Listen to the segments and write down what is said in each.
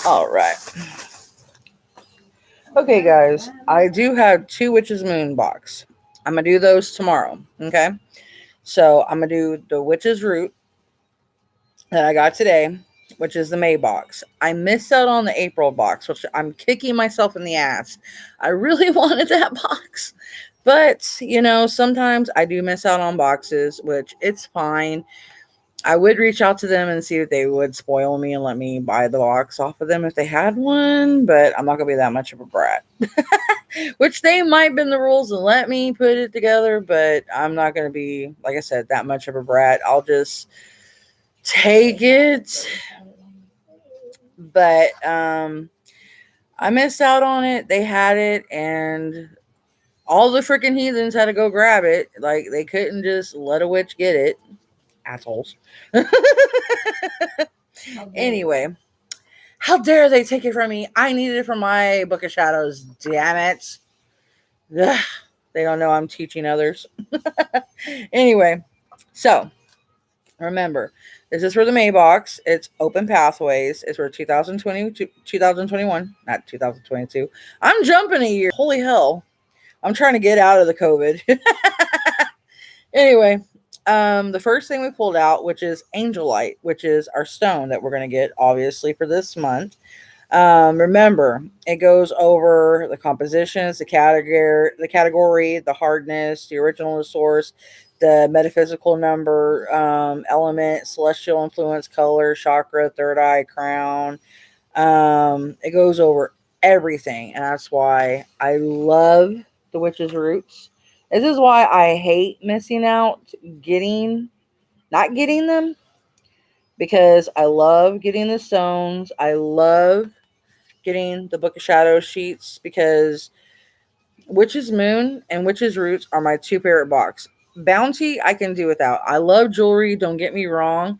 All right. Okay, guys. I do have two Witch's Moon box. I'm going to do those tomorrow. Okay. So I'm going to do the Witch's Root that I got today, which is the May box. I missed out on the April box, which I'm kicking myself in the ass. I really wanted that box. But, sometimes I do miss out on boxes, which it's fine. I would reach out to them and see if they would spoil me and let me buy the box off of them if they had one, but I'm not going to be that much of a brat. Which they might bend the rules and let me put it together, but I'm not going to be, like I said, that much of a brat. I'll just take it. But I missed out on it. They had it, and all the freaking heathens had to go grab it. Like, they couldn't just let a witch get it. Assholes. Anyway, how dare they take it from me? I needed it for my Book of Shadows. Damn it. Ugh, they don't know I'm teaching others. Anyway, so remember, this is for the May box. It's Open Pathways. It's for 2021, not 2022. I'm jumping a year. Holy hell. I'm trying to get out of the COVID. Anyway, the first thing we pulled out, which is Angelite, which is our stone that we're going to get, obviously, for this month. Remember, it goes over the compositions, the category, the hardness, the original source, the metaphysical number, element, celestial influence, color, chakra, third eye, crown. It goes over everything, and that's why I love the witch's roots. This is why I hate missing out not getting them, because I love getting the stones. I love getting the Book of Shadows sheets, because Witch's Moon and Witch's Roots are my two favorite box. Bounty I can do without. I love jewelry, don't get me wrong,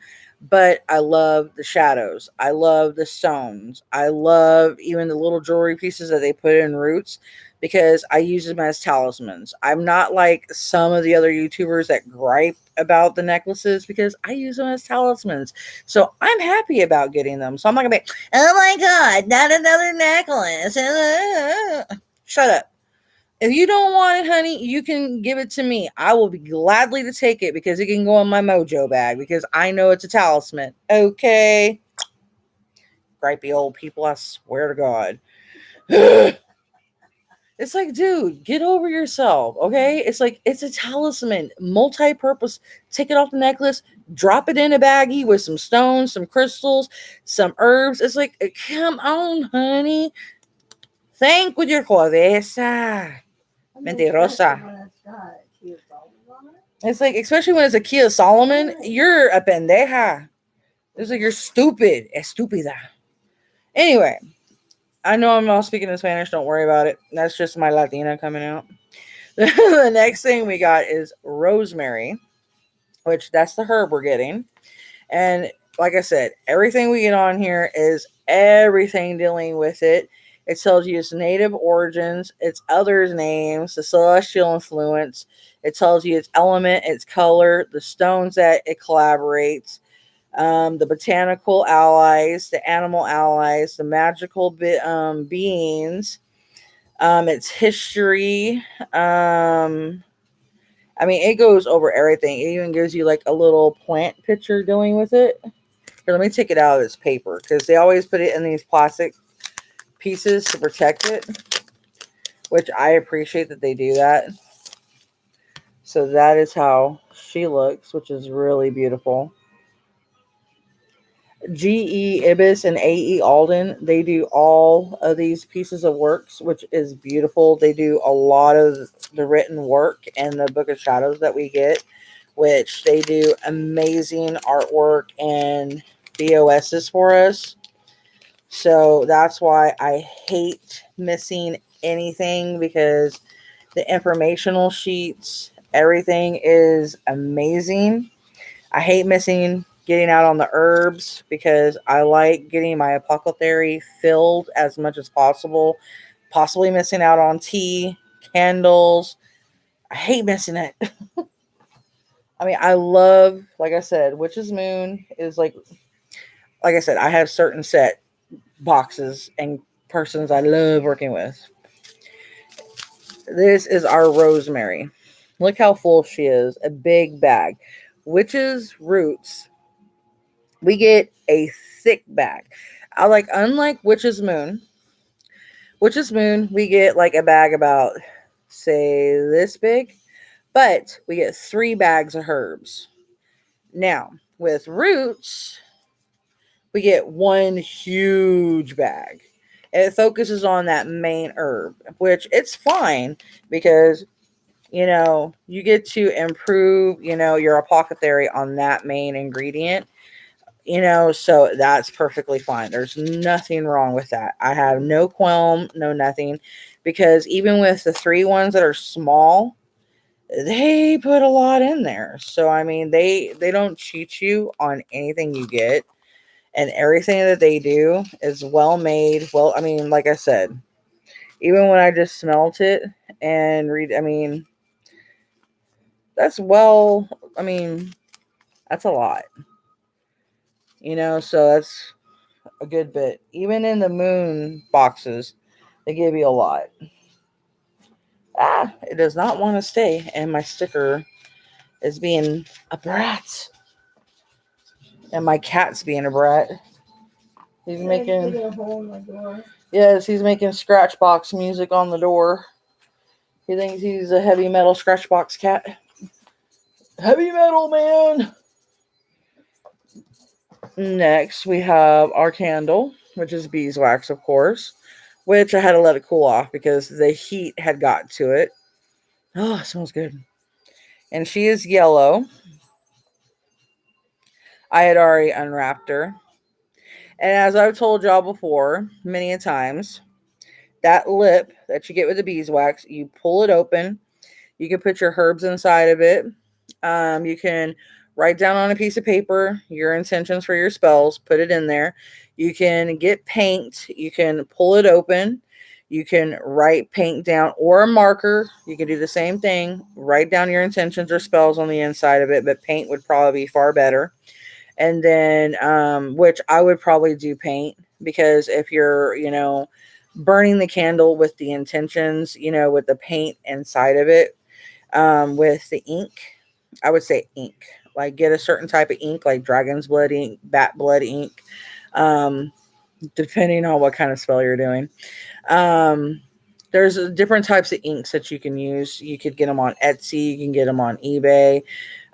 but I love the shadows. I love the stones. I love even the little jewelry pieces that they put in Roots, because I use them as talismans. I'm not like some of the other YouTubers that gripe about the necklaces, because I use them as talismans. So I'm happy about getting them. So I'm not gonna be, oh my god, not another necklace. Shut up. If you don't want it, honey, you can give it to me. I will be gladly to take it, because it can go in my mojo bag, because I know it's a talisman. Okay. Gripey old people, I swear to God. It's like, dude, get over yourself, okay? It's like, it's a talisman, multi-purpose. Take it off the necklace, drop it in a baggie with some stones, some crystals, some herbs. It's like, come on, honey. Think with your cabeza. Mentirosa. It's like, especially when it's a Key of Solomon, you're a pendeja. It's like, you're stupid. Estúpida. Anyway, I know I'm not speaking in Spanish. Don't worry about it. That's just my Latina coming out. The next thing we got is Rosemary, which that's the herb we're getting. And like I said, everything we get on here is everything dealing with it. It tells you its native origins, its others' names, the celestial influence. It tells you its element, its color, the stones that it collaborates, the botanical allies, the animal allies, the magical beings, its history. It goes over everything. It even gives you like a little plant picture dealing with it. Here, let me take it out of this paper, because they always put it in these plastic pieces to protect it, which I appreciate that they do that. So that is how she looks, which is really beautiful. G.E. Ibis and A.E. Alden, they do all of these pieces of works, which is beautiful. They do a lot of the written work and the Book of Shadows that we get, which they do amazing artwork and BOSs for us. So that's why I hate missing anything, because the informational sheets, everything is amazing. I hate missing getting out on the herbs, because I like getting my apothecary filled as much as possible. Possibly missing out on tea, candles. I hate missing it. I love, like I said, Witch's Moon is like I said, I have certain set boxes and persons I love working with. This is our Rosemary. Look how full she is. A big bag. Witch's roots. We get a thick bag. I like, unlike Witch's Moon. Witch's Moon, we get like a bag about, say, this big, but we get 3 bags of herbs. Now, with roots, we get one huge bag. And it focuses on that main herb, which it's fine because you get to improve, your apothecary on that main ingredient, so that's perfectly fine. There's nothing wrong with that. I have no qualm, no nothing, because even with the 3 ones that are small, they put a lot in there. So I mean, they don't cheat you on anything you get, and everything that they do is well made. Well, I mean, like I said, even when I just smelt it and I mean, that's well, I mean, that's a lot, so that's a good bit. Even in the moon boxes, they give you a lot. It does not want to stay, and my sticker is being a brat, and my cat's being a brat. He's making a hole in my door. Yes, he's making scratch box music on the door. He thinks he's a heavy metal scratch box cat. Heavy metal, man. Next, we have our candle, which is beeswax, of course, which I had to let it cool off because the heat had got to it. Oh, it smells good. And she is yellow. I had already unwrapped her. And as I've told y'all before, many a times, that lip that you get with the beeswax, you pull it open. You can put your herbs inside of it. You can write down on a piece of paper your intentions for your spells, put it in there. You can get paint. You can pull it open. You can write paint down or a marker. You can do the same thing. Write down your intentions or spells on the inside of it, but paint would probably be far better. And then, which I would probably do paint, because if you're, burning the candle with the intentions, with the paint inside of it, with the ink, I would say ink. Like, get a certain type of ink, like dragon's blood ink, bat blood ink, um, depending on what kind of spell you're doing. There's different types of inks that you can use. You could get them on Etsy. You can get them on eBay.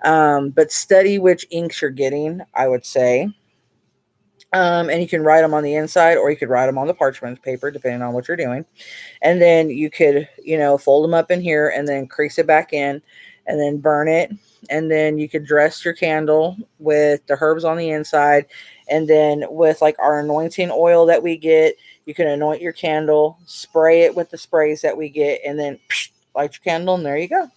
But study which inks you're getting, I would say. And you can write them on the inside, or you could write them on the parchment paper, depending on what you're doing. And then you could, fold them up in here and then crease it back in and then burn it. And then you could dress your candle with the herbs on the inside. And then with like our anointing oil that we get, you can anoint your candle, spray it with the sprays that we get, and then light your candle, and there you go.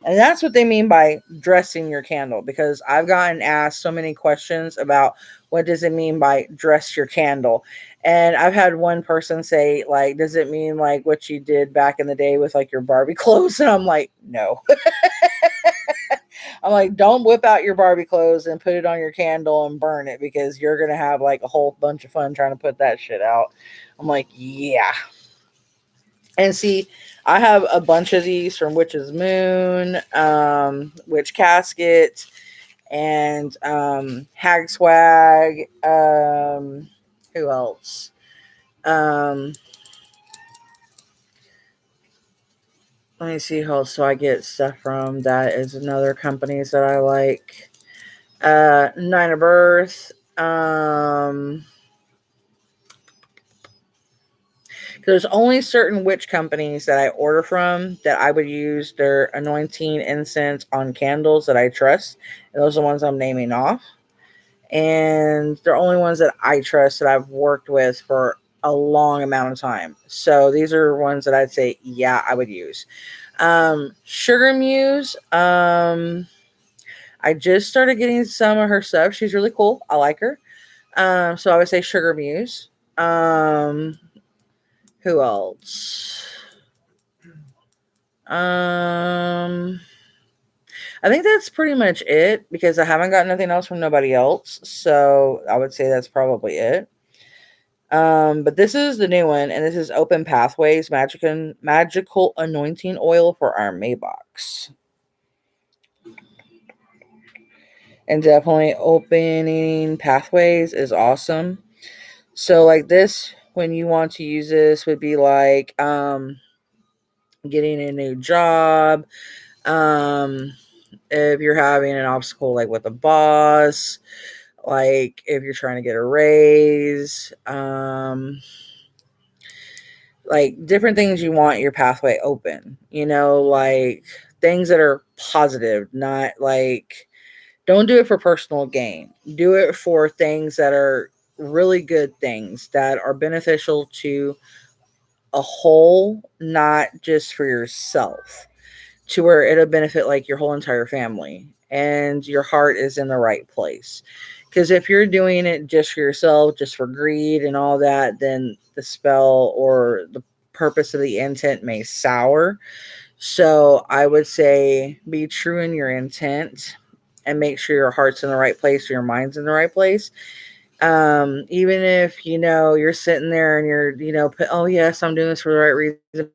And that's what they mean by dressing your candle, because I've gotten asked so many questions about what does it mean by dress your candle. And I've had one person say, like, does it mean like what you did back in the day with like your Barbie clothes? And I'm like, no. I'm like, don't whip out your Barbie clothes and put it on your candle and burn it, because you're going to have like a whole bunch of fun trying to put that shit out. I'm like, yeah. And see, I have a bunch of these from Witch's Moon, Witch Casket, and Hag Swag. Who else? Let me see who else. So I get stuff from. That is another companies that I like. Nine of Earth. There's only certain witch companies that I order from that I would use their anointing incense on candles that I trust. And those are the ones I'm naming off. And they're only ones that I trust, that I've worked with for a long amount of time. So these are ones that I'd say, yeah, I would use. Sugar Muse. I just started getting some of her stuff. She's really cool. I like her. So I would say Sugar Muse. Who else? I think that's pretty much it because I haven't got nothing else from nobody else. So I would say that's probably it. But this is the new one, and this is Open Pathways Magical Anointing Oil for our Maybox. And definitely opening pathways is awesome. So like this, when you want to use this would be like getting a new job, if you're having an obstacle like with a boss, like if you're trying to get a raise, like different things you want your pathway open, like things that are positive, not like, don't do it for personal gain. Do it for things that are really good things that are beneficial to a whole, not just for yourself, to where it'll benefit like your whole entire family and your heart is in the right place. Because if you're doing it just for yourself, just for greed and all that, then the spell or the purpose of the intent may sour. So I would say be true in your intent and make sure your heart's in the right place, or your mind's in the right place. Even if you're sitting there and you're oh yes, I'm doing this for the right reason,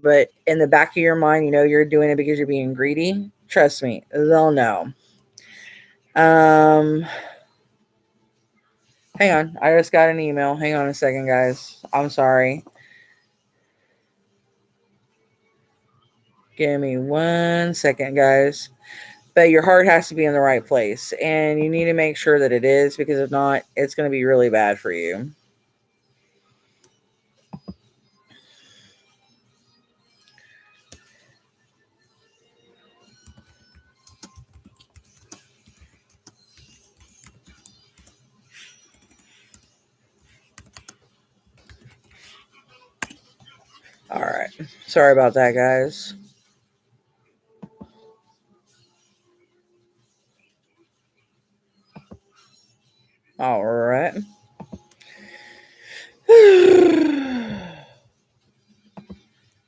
but in the back of your mind, you're doing it because you're being greedy. Trust me, they'll know. um Hang on, I just got an email. Hang on a second, guys. I'm sorry. Give me 1 second, guys. But your heart has to be in the right place, and you need to make sure that it is, because if not, it's going to be really bad for you. All right. Sorry about that, guys. All right.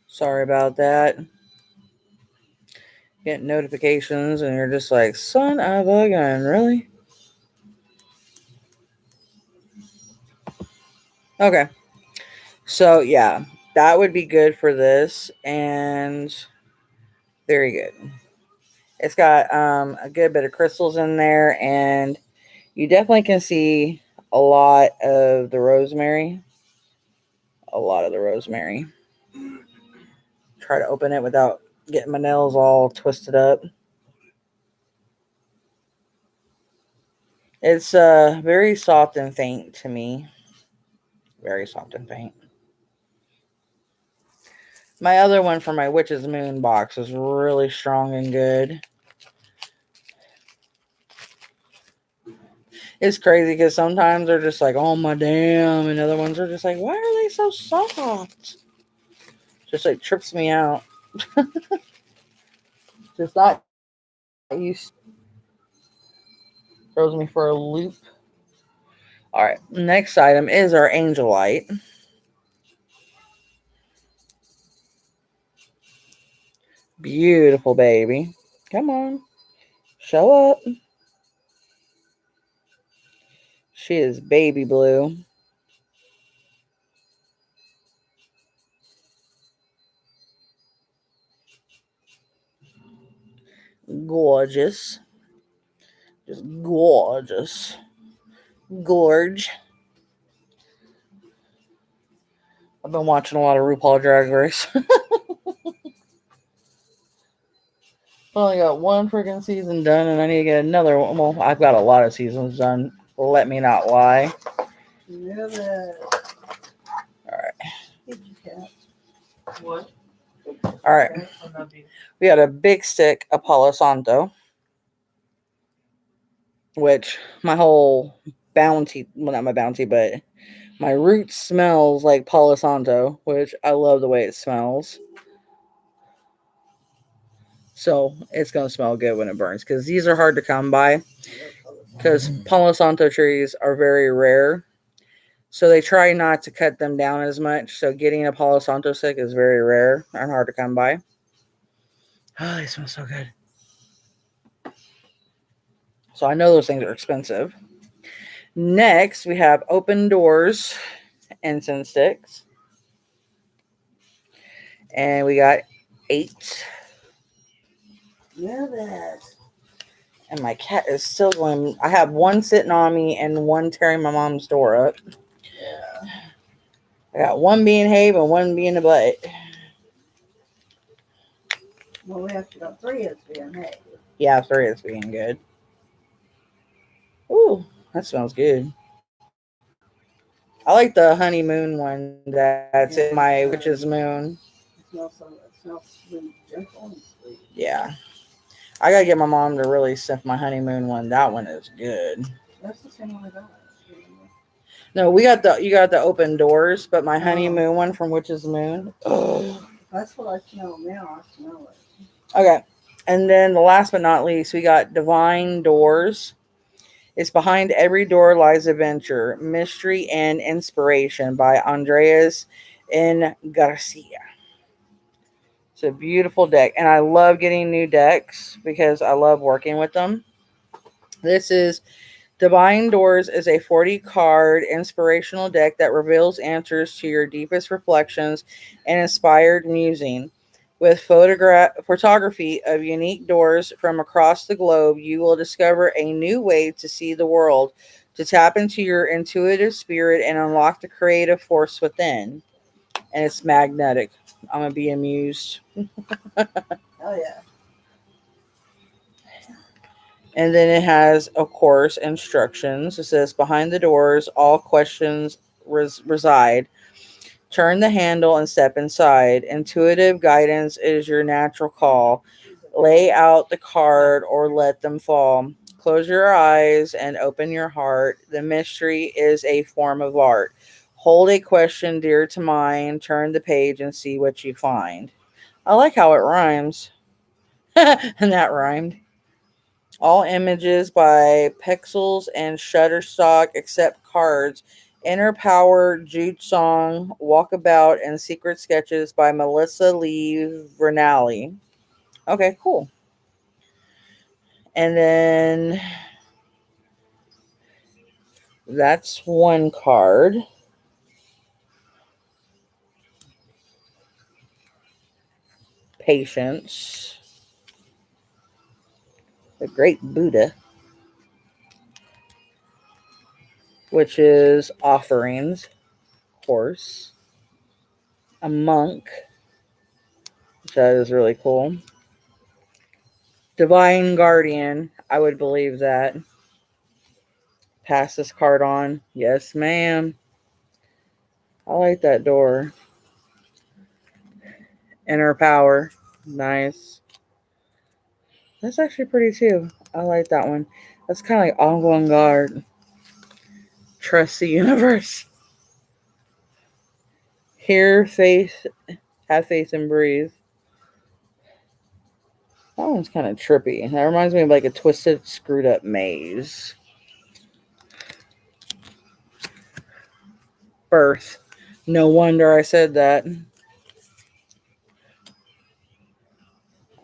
Sorry about that. Get notifications and you're just like, son of a gun, really? Okay. So, yeah, that would be good for this. And very good. It's got a good bit of crystals in there, and you definitely can see a lot of the rosemary. A lot of the rosemary. Try to open it without getting my nails all twisted up. It's very soft and faint to me. Very soft and faint. My other one for my Witch's Moon box is really strong and good. It's crazy because sometimes they're just like, oh my damn, and other ones are just like, why are they so soft? Just like trips me out. Just not used. Throws me for a loop. All right, next item is our Angelite. Beautiful baby. Come on. Show up. She is baby blue. Gorgeous. Just gorgeous. Gorge. I've been watching a lot of RuPaul Drag Race. Only got one freaking season done, and I need to get another one. Well, I've got a lot of seasons done. Let me not lie. Love it. All right. What? All right. We got a big stick of Palo Santo, which my whole bounty, well, not my bounty, but my root smells like Palo Santo, which I love the way it smells. So it's going to smell good when it burns, because these are hard to come by, because Palo Santo trees are very rare. So they try not to cut them down as much. So getting a Palo Santo stick is very rare and hard to come by. Oh, they smell so good. So I know those things are expensive. Next, we have Open Doors incense sticks. And we got 8. Yeah, that. And my cat is still going. I have one sitting on me and one tearing my mom's door up. Yeah. I got one being Habe and one being a butt. Well, we actually got 3 of us being hay. Yeah, 3 is being good. Ooh, that smells good. I like the honeymoon one that's in my witch's moon. It smells sweet, gentle and sweet. Yeah. I gotta get my mom to really sniff my honeymoon one. That one is good. That's the same one I got. No, you got the Open Doors, but my honeymoon one from Witch's Moon. Oh. That's what I smell now. I smell it. Okay. And then the last but not least, we got Divine Doors. It's Behind Every Door Lies Adventure, Mystery and Inspiration by Andreas N. Garcia. It's a beautiful deck. And I love getting new decks because I love working with them. This is Divine Doors is a 40-card inspirational deck that reveals answers to your deepest reflections and inspired musing. With photography of unique doors from across the globe, you will discover a new way to see the world, to tap into your intuitive spirit and unlock the creative force within. And it's magnetic. I'm going to be amused. Oh, yeah. And then it has, of course, instructions. It says, behind the doors, all questions reside. Turn the handle and step inside. Intuitive guidance is your natural call. Lay out the card or let them fall. Close your eyes and open your heart. The mystery is a form of art. Hold a question dear to mind. Turn the page and see what you find. I like how it rhymes. And that rhymed. All images by Pexels and Shutterstock except cards. Inner Power, Jude Song, Walkabout, and Secret Sketches by Melissa Lee Vernali. Okay, cool. And then that's one card. Patience. The Great Buddha, which is offerings, of course. A monk, which that is really cool. Divine Guardian, I would believe that. Pass this card on. Yes, ma'am. I like that door. Inner Power. Nice. That's actually pretty too. I like that one. That's kind of like avant garde. Trust the universe. Hear faith, have faith and breathe. That one's kind of trippy. That reminds me of like a twisted, screwed up maze. Birth. No wonder I said that.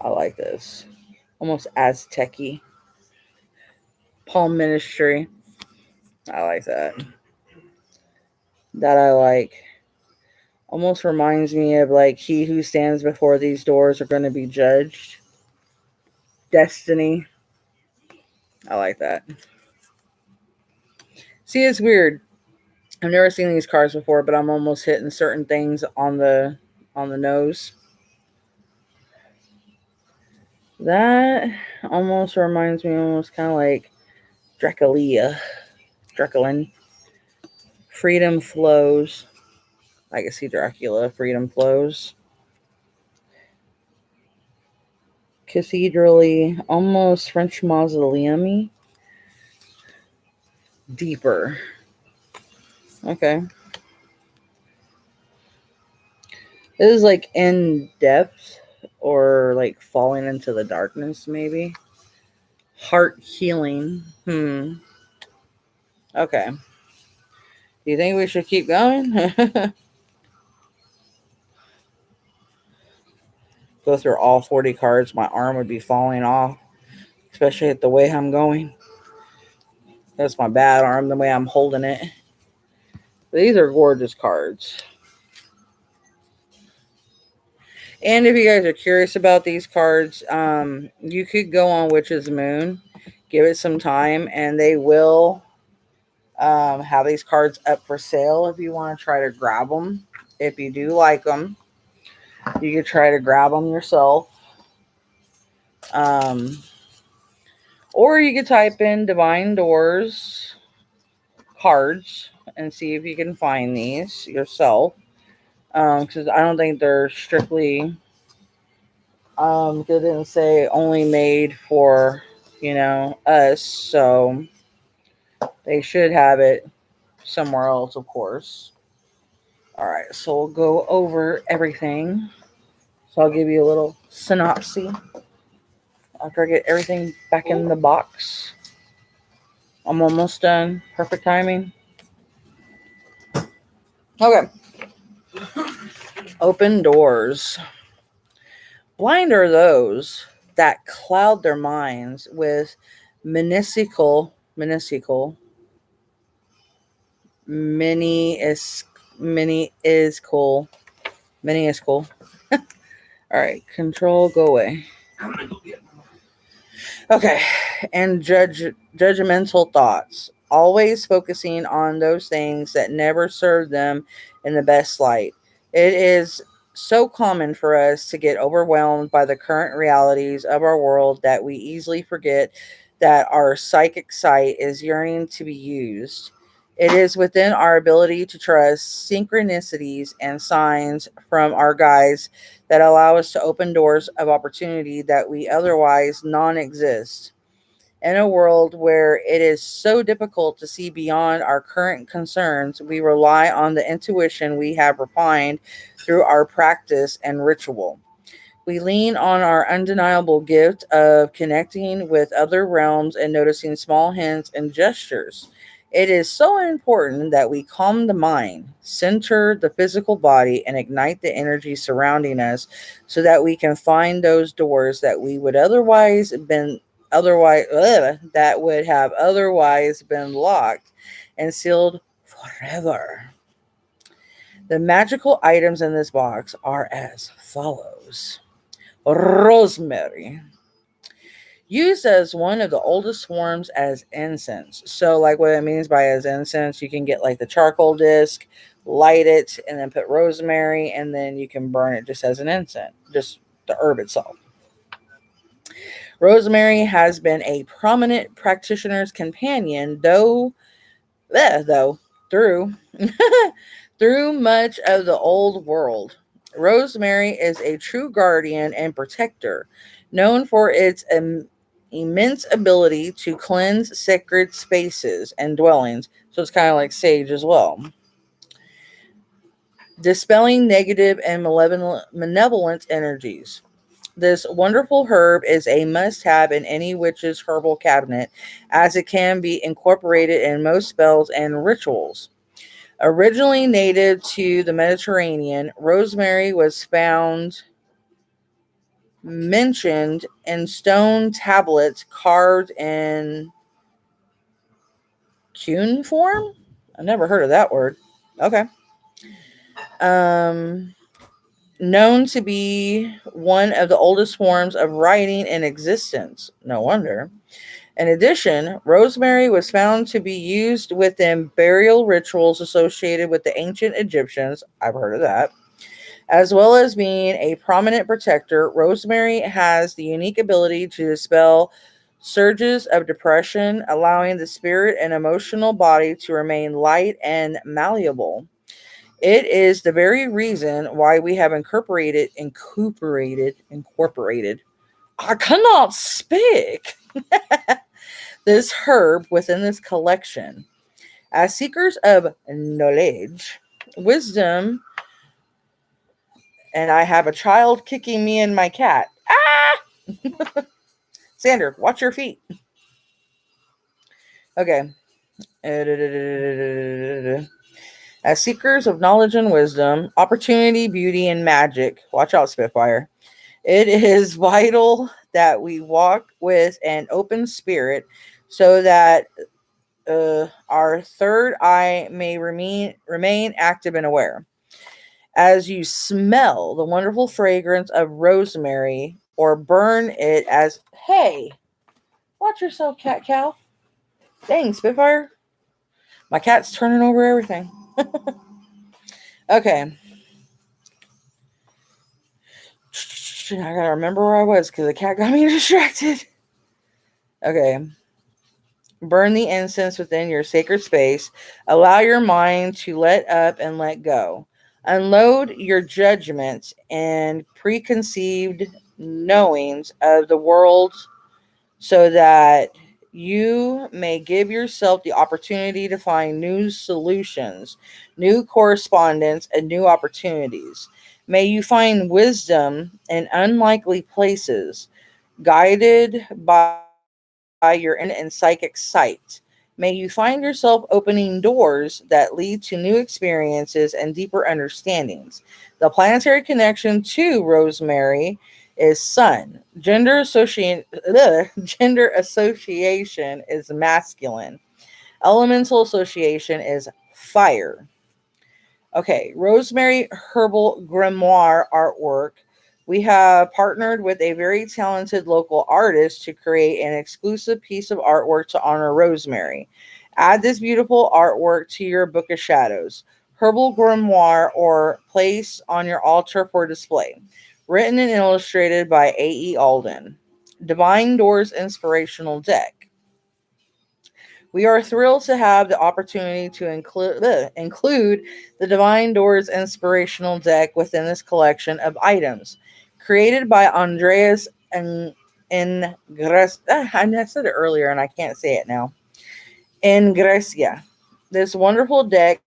I like this. Almost Aztec-y. Palm Ministry. I like that. That I like. Almost reminds me of like he who stands before these doors are going to be judged. Destiny. I like that. See, it's weird. I've never seen these cards before, but I'm almost hitting certain things on the nose. That almost reminds me almost kind of like Draculin. Freedom flows. I can see Dracula. Freedom flows. Cathedraly, almost French mausoleum-y. Deeper. Okay. This is like in depth or like falling into the darkness, maybe. Heart healing. Okay. Do you think we should keep going? Go through all 40 cards. My arm would be falling off, especially at the way I'm going. That's my bad arm, the way I'm holding it. These are gorgeous cards. And if you guys are curious about these cards, you could go on Witch's Moon, give it some time, and they will have these cards up for sale if you want to try to grab them. If you do like them, you could try to grab them yourself. Um, or you could type in Divine Doors cards and see if you can find these yourself. Because I don't think they're strictly, they didn't say only made for, us. So they should have it somewhere else, of course. All right, so we'll go over everything. So I'll give you a little synopsis after I get everything back in the box. I'm almost done. Perfect timing. Okay. Open doors. Blind are those that cloud their minds with minuscule, mini is cool. All right, control, go away. Okay, and judgmental thoughts, always focusing on those things that never serve them in the best light. It is so common for us to get overwhelmed by the current realities of our world that we easily forget that our psychic sight is yearning to be used. It is within our ability to trust synchronicities and signs from our guides that allow us to open doors of opportunity that we otherwise non exist. In a world where it is so difficult to see beyond our current concerns, we rely on the intuition we have refined through our practice and ritual. We lean on our undeniable gift of connecting with other realms and noticing small hints and gestures. It is so important that we calm the mind, center the physical body, and ignite the energy surrounding us so that we can find those doors that we would that would have otherwise been locked and sealed forever. The magical items in this box are as follows. Rosemary, used as one of the oldest forms as incense. So, like, what it means by as incense, you can get like the charcoal disc, light it, and then put rosemary, and then you can burn it just as an incense, just the herb itself. Rosemary has been a prominent practitioner's companion, though through through much of the old world. Rosemary is a true guardian and protector, known for its immense ability to cleanse sacred spaces and dwellings. So it's kind of like sage as well. Dispelling negative and malevolent energies. This wonderful herb is a must have in any witch's herbal cabinet, as it can be incorporated in most spells and rituals. Originally native to the Mediterranean, rosemary was found mentioned in stone tablets carved in cuneiform. I never heard of that word. Okay. Um, Known to be one of the oldest forms of writing in existence. No wonder. In addition, rosemary was found to be used within burial rituals associated with the ancient Egyptians. I've heard of that. As well as being a prominent protector, rosemary has the unique ability to dispel surges of depression, allowing the spirit and emotional body to remain light and malleable. It is the very reason why we have incorporated. I cannot speak this herb within this collection. As seekers of knowledge, wisdom, and I have a child kicking me and my cat. Ah! Sander, watch your feet. Okay. As seekers of knowledge and wisdom, opportunity, beauty, and magic. Watch out, Spitfire. It is vital that we walk with an open spirit so that our third eye may remain active and aware. As you smell the wonderful fragrance of rosemary or burn it as, hey, watch yourself, cat cow. Dang, Spitfire. My cat's turning over everything. Okay. I gotta remember where I was because the cat got me distracted. Okay. Burn the incense within your sacred space. Allow your mind to let up and let go. Unload your judgments and preconceived knowings of the world so that you may give yourself the opportunity to find new solutions, new correspondence, and new opportunities. May you find wisdom in unlikely places, guided by your and psychic sight. May you find yourself opening doors that lead to new experiences and deeper understandings. The planetary connection to Rosemary is Sun. Gender association is masculine. Elemental association is fire. Okay, Rosemary Herbal Grimoire artwork. We have partnered with a very talented local artist to create an exclusive piece of artwork to honor Rosemary. Add this beautiful artwork to your Book of Shadows, Herbal Grimoire, or place on your altar for display. Written and illustrated by A.E. Alden. Divine Doors Inspirational Deck. We are thrilled to have the opportunity to include the Divine Doors Inspirational Deck within this collection of items. Created by Andreas I said it earlier and I can't say it now. In Grecia. This wonderful deck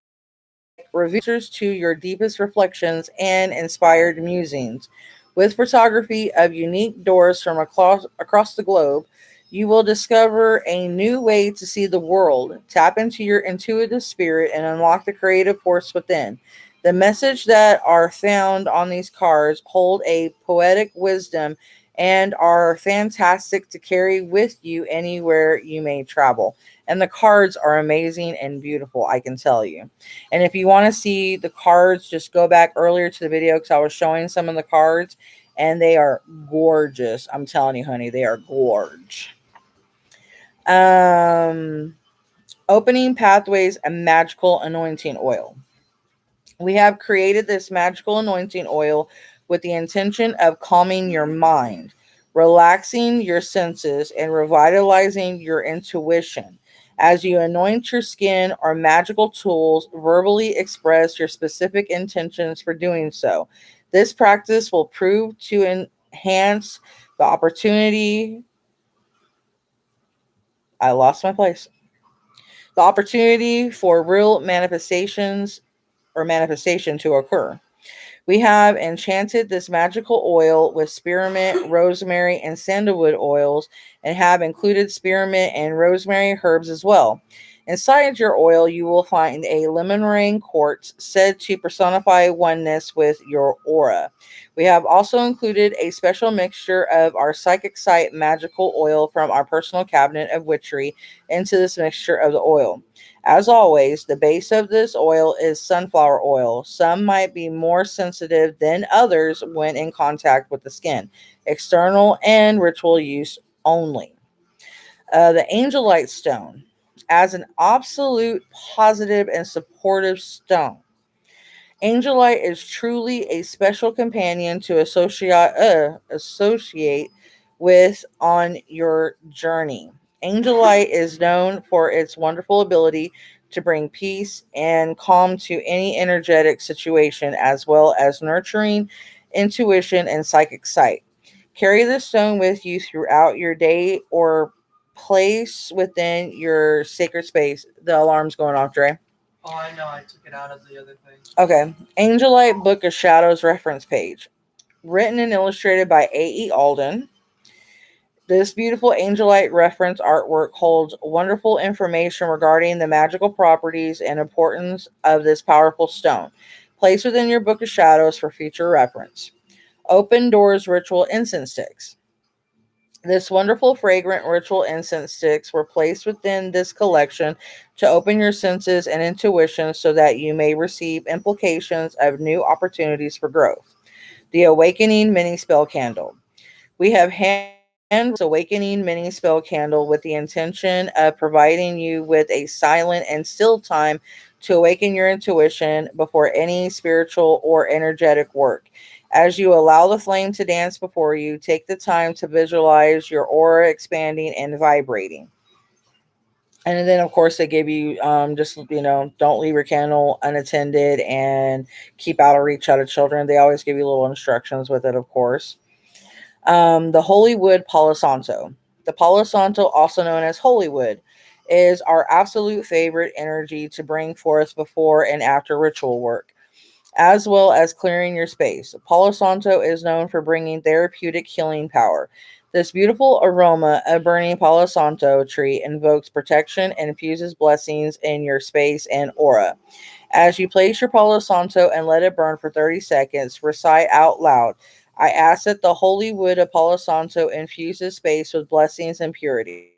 reveals answers to your deepest reflections and inspired musings. With photography of unique doors from across the globe, you will discover a new way to see the world, tap into your intuitive spirit, and unlock the creative force within. The message that are found on these cards hold a poetic wisdom and are fantastic to carry with you anywhere you may travel. And the cards are amazing and beautiful, I can tell you. And if you want to see the cards, just go back earlier to the video because I was showing some of the cards and they are gorgeous. I'm telling you, honey, they are gorge. Um, Opening pathways and magical anointing oil. We have created this magical anointing oil with the intention of calming your mind, relaxing your senses, and revitalizing your intuition. As you anoint your skin or magical tools, verbally express your specific intentions for doing so. This practice will prove to enhance the opportunity. I lost my place. The opportunity for real manifestations or manifestation to occur. We have enchanted this magical oil with spearmint, rosemary, and sandalwood oils, and have included spearmint and rosemary herbs as well. Inside your oil, you will find a lemon rain quartz said to personify oneness with your aura. We have also included a special mixture of our psychic sight magical oil from our personal cabinet of witchery into this mixture of the oil. As always, the base of this oil is sunflower oil. Some might be more sensitive than others when in contact with the skin. External and ritual use only. The Angelite stone, as an absolute positive and supportive stone. Angelite is truly a special companion to associate with on your journey. Angelite is known for its wonderful ability to bring peace and calm to any energetic situation, as well as nurturing intuition and psychic sight. Carry this stone with you throughout your day or place within your sacred space. The alarm's going off, Dre. Oh, I know. I took it out of the other thing. Okay. Angelite Book of Shadows reference page. Written and illustrated by A.E. Alden. This beautiful Angelite reference artwork holds wonderful information regarding the magical properties and importance of this powerful stone. Place within your Book of Shadows for future reference. Open Doors Ritual Incense Sticks. This wonderful fragrant ritual incense sticks were placed within this collection to open your senses and intuition so that you may receive implications of new opportunities for growth. The Awakening Mini Spell Candle. We have handwritten this Awakening Mini Spell Candle with the intention of providing you with a silent and still time to awaken your intuition before any spiritual or energetic work. As you allow the flame to dance before you, take the time to visualize your aura expanding and vibrating. And then, of course, they give you just, don't leave your candle unattended and keep out of reach out of children. They always give you little instructions with it, of course. The Holy Wood Palo Santo. The Palo Santo, also known as Holy Wood, is our absolute favorite energy to bring forth before and after ritual work, as well as clearing your space. Palo Santo is known for bringing therapeutic healing power. This beautiful aroma of burning Palo Santo tree invokes protection and infuses blessings in your space and aura. As you place your Palo Santo and let it burn for 30 seconds, recite out loud, I ask that the holy wood of Palo Santo infuses space with blessings and purity.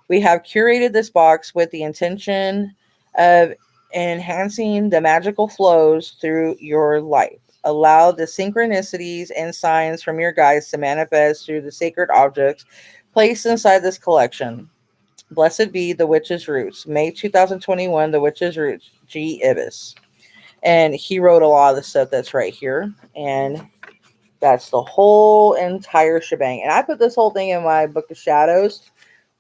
We have curated this box with the intention of enhancing the magical flows through your life. Allow the synchronicities and signs from your guides to manifest through the sacred objects placed inside this collection. Blessed be the Witch's Roots. May 2021, The Witch's Roots, G. Ibis. And he wrote a lot of the stuff that's right here. And that's the whole entire shebang. And I put this whole thing in my Book of Shadows.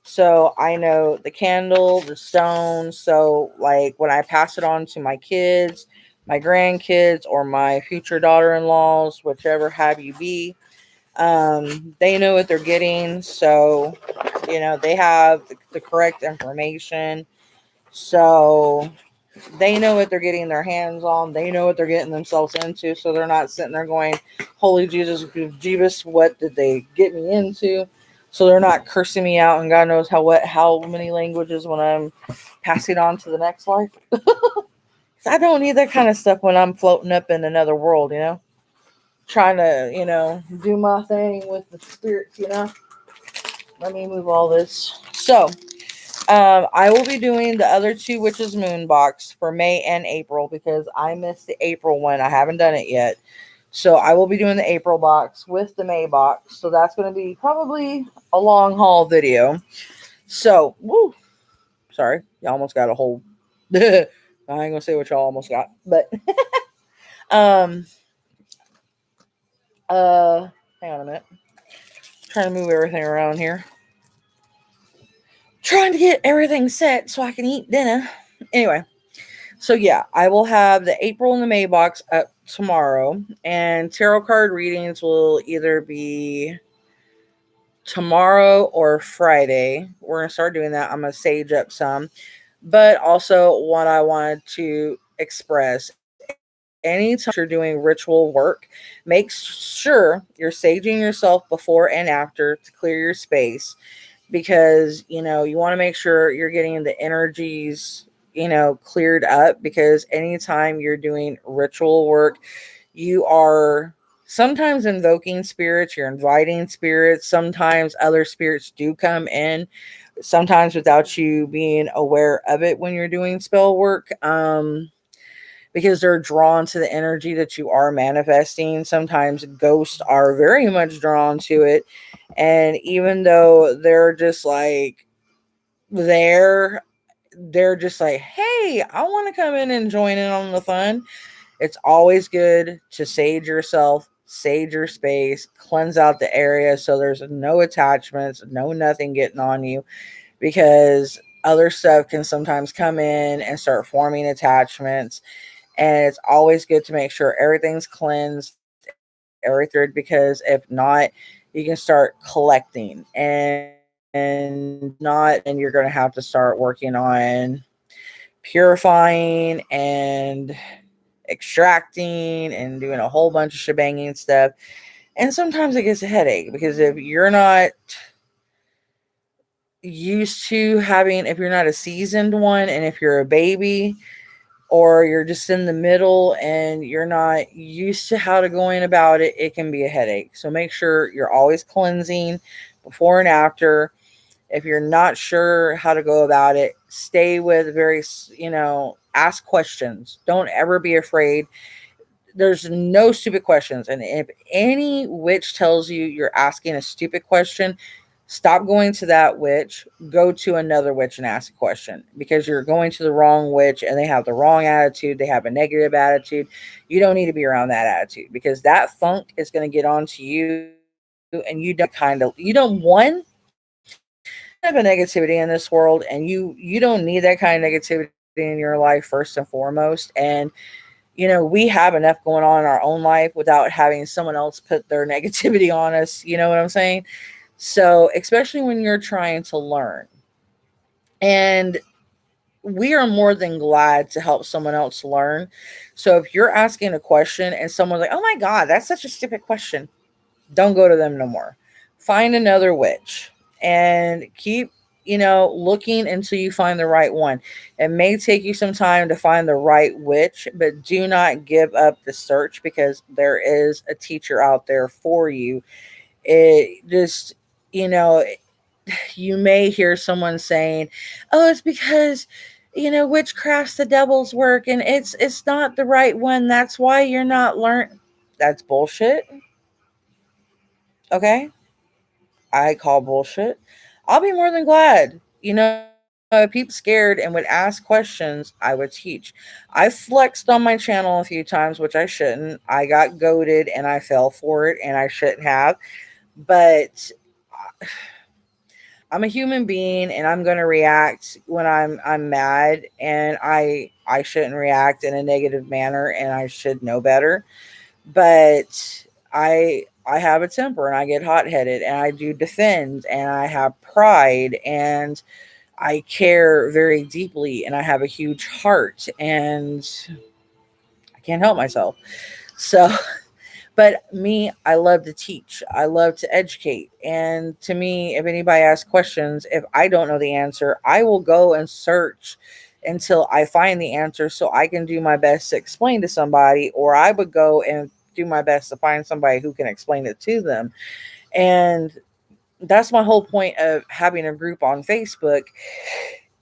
So I know the candle, the stone. So, like, when I pass it on to my kids, my grandkids, or my future daughter in laws, whichever have you be, they know what they're getting. So, they have the correct information. So they know what they're getting their hands on. They know what they're getting themselves into. So they're not sitting there going, holy Jesus, Jeebus, what did they get me into? So they're not cursing me out and God knows how many languages when I'm passing on to the next life. I don't need that kind of stuff when I'm floating up in another world. Trying to, do my thing with the spirits. Let me move all this. So, I will be doing the other two Witches Moon box for May and April because I missed the April one. I haven't done it yet. So I will be doing the April box with the May box. So that's going to be probably a long haul video. So, woo, sorry. You almost got a whole. I ain't going to say what y'all almost got. But, um, hang on a minute. Trying to move everything around here. Trying to get everything set so I can eat dinner. Anyway. So yeah, I will have the April and the May box up tomorrow, and tarot card readings will either be tomorrow or Friday. We're gonna start doing that. I'm gonna sage up some, but also what I wanted to express. Anytime you're doing ritual work, make sure you're saging yourself before and after to clear your space because you want to make sure you're getting the energies cleared up because anytime you're doing ritual work you are sometimes invoking spirits, you're inviting spirits, sometimes other spirits do come in, sometimes without you being aware of it when you're doing spell work, because they're drawn to the energy that you are manifesting. Sometimes ghosts are very much drawn to it. And even though they're just like there, they're just like, hey, I want to come in and join in on the fun. It's always good to sage yourself, sage your space, cleanse out the area so there's no attachments, no nothing getting on you because other stuff can sometimes come in and start forming attachments, and it's always good to make sure everything's cleansed, everything because if not, you can start collecting, and not, then you're going to have to start working on purifying and extracting and doing a whole bunch of shebanging stuff. And sometimes it gets a headache because if you're not used to having, if you're not a seasoned one, and if you're a baby, or you're just in the middle and you're not used to how to going about it, it can be a headache. So make sure you're always cleansing before and after. If you're not sure how to go about it, stay with ask questions. Don't ever be afraid. There's no stupid questions. And if any witch tells you you're asking a stupid question, stop going to that witch, go to another witch and ask a question, because you're going to the wrong witch and they have the wrong attitude. They have a negative attitude. You don't need to be around that attitude, because that funk is going to get onto you, and you don't want of a negativity in this world, and you don't need that kind of negativity in your life first and foremost. And we have enough going on in our own life without having someone else put their negativity on us. You know what I'm saying? So, especially when you're trying to learn. And we are more than glad to help someone else learn. So, if you're asking a question and someone's like, oh my God, that's such a stupid question, don't go to them no more. Find another witch and keep, looking until you find the right one. It may take you some time to find the right witch, but do not give up the search, because there is a teacher out there for you. It just, you know, you may hear someone saying, "Oh, it's because witchcraft's the devil's work and it's not the right one. That's why you're not learn." That's bullshit. Okay? I call bullshit. I'll be more than glad. If people scared and would ask questions, I would teach. I flexed on my channel a few times, which I shouldn't. I got goaded and I fell for it, and I shouldn't have. But I'm a human being, and I'm going to react when I'm mad, and I shouldn't react in a negative manner, and I should know better. But I have a temper, and I get hot-headed, and I do defend, and I have pride, and I care very deeply, and I have a huge heart, and I can't help myself. So, but me, I love to teach. I love to educate. And to me, if anybody asks questions, if I don't know the answer, I will go and search until I find the answer, so I can do my best to explain to somebody, or I would go and do my best to find somebody who can explain it to them. And that's my whole point of having a group on Facebook.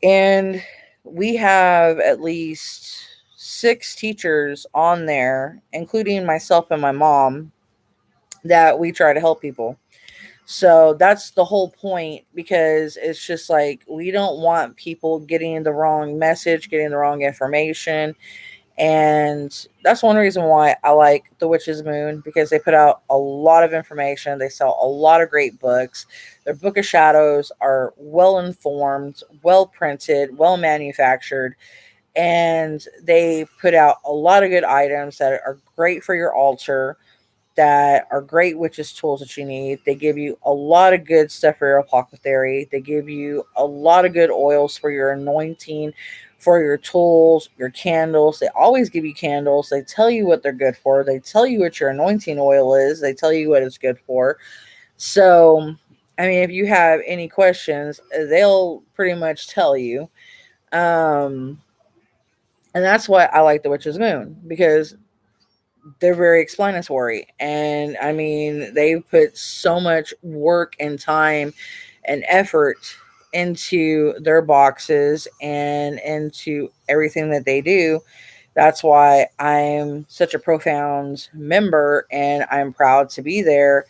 And we have at least 6 teachers on there, including myself and my mom, that we try to help people. So that's the whole point, because it's just like we don't want people getting the wrong message, getting the wrong information. And that's one reason why I like The Witch's Moon, because they put out a lot of information. They sell a lot of great books. Their Book of Shadows are well informed, well printed, well manufactured, and they put out a lot of good items that are great for your altar, that are great witches tools that you need. They give you a lot of good stuff for your apothecary. They give you a lot of good oils for your anointing, for your tools, your candles. They always give you candles. They tell you what they're good for. They tell you what your anointing oil is. They tell you what it's good for. So, I mean, if you have any questions, they'll pretty much tell you. Um, and that's why I like The Witch's Moon, because they're very explanatory. And I mean, they put so much work and time and effort into their boxes and into everything that they do. That's why I'm such a profound member, and I'm proud to be there.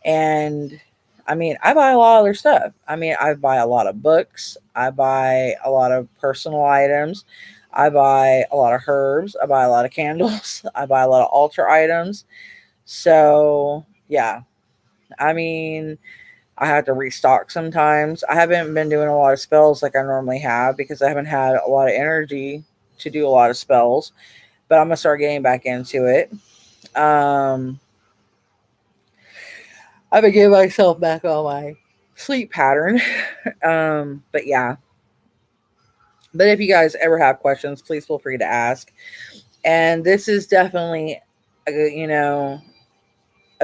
And I mean, I buy a lot of their stuff. I mean, I buy a lot of books. I buy a lot of personal items. I buy a lot of herbs. I buy a lot of candles. I buy a lot of altar items. So, yeah. I mean, I have to restock sometimes. I haven't been doing a lot of spells like I normally have, because I haven't had a lot of energy to do a lot of spells. But I'm going to start getting back into it. Um, I've been getting myself back on my sleep pattern. But yeah. But if you guys ever have questions, please feel free to ask. And this is definitely, a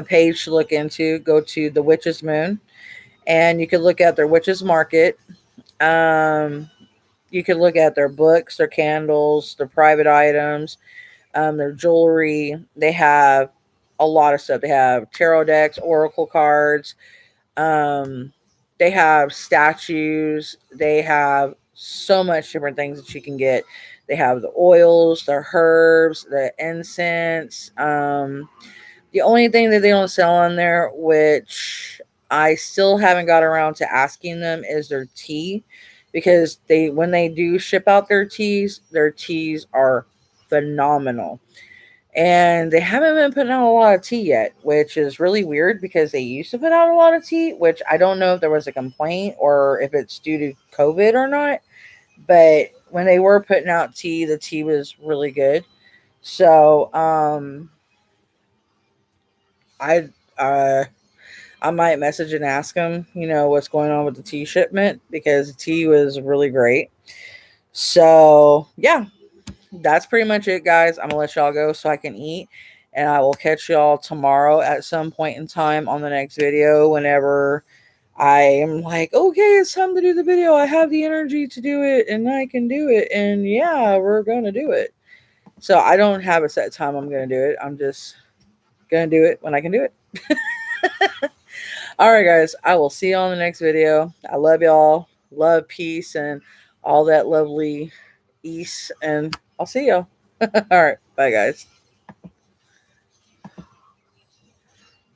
page to look into. Go to the Witch's Moon, and you can look at their Witch's Market. Um, you can look at their books, their candles, their private items, their jewelry. They have a lot of stuff. They have tarot decks, oracle cards, They have statues. They have so much different things that you can get. They have the oils, the herbs, the incense. The only thing that they don't sell on there, which I still haven't got around to asking them, is their tea, because they when they do ship out their teas are phenomenal. And they haven't been putting out a lot of tea yet, which is really weird because they used to put out a lot of tea, which I don't know if there was a complaint or if it's due to COVID or not. But when they were putting out tea, the tea was really good. So I uh, I might message and ask them, what's going on with the tea shipment, because the tea was really great. So yeah, that's pretty much it, guys. I'm gonna let y'all go so I can eat, and I will catch y'all tomorrow at some point in time on the next video. Whenever I am like, okay, it's time to do the video. I have the energy to do it, and I can do it, and yeah, we're gonna do it. So I don't have a set time I'm gonna do it. I'm just gonna do it when I can do it. All right, guys. I will see you on the next video. I love y'all. Love, peace, and all that lovely ease. And I'll see y'all. All right. Bye, guys.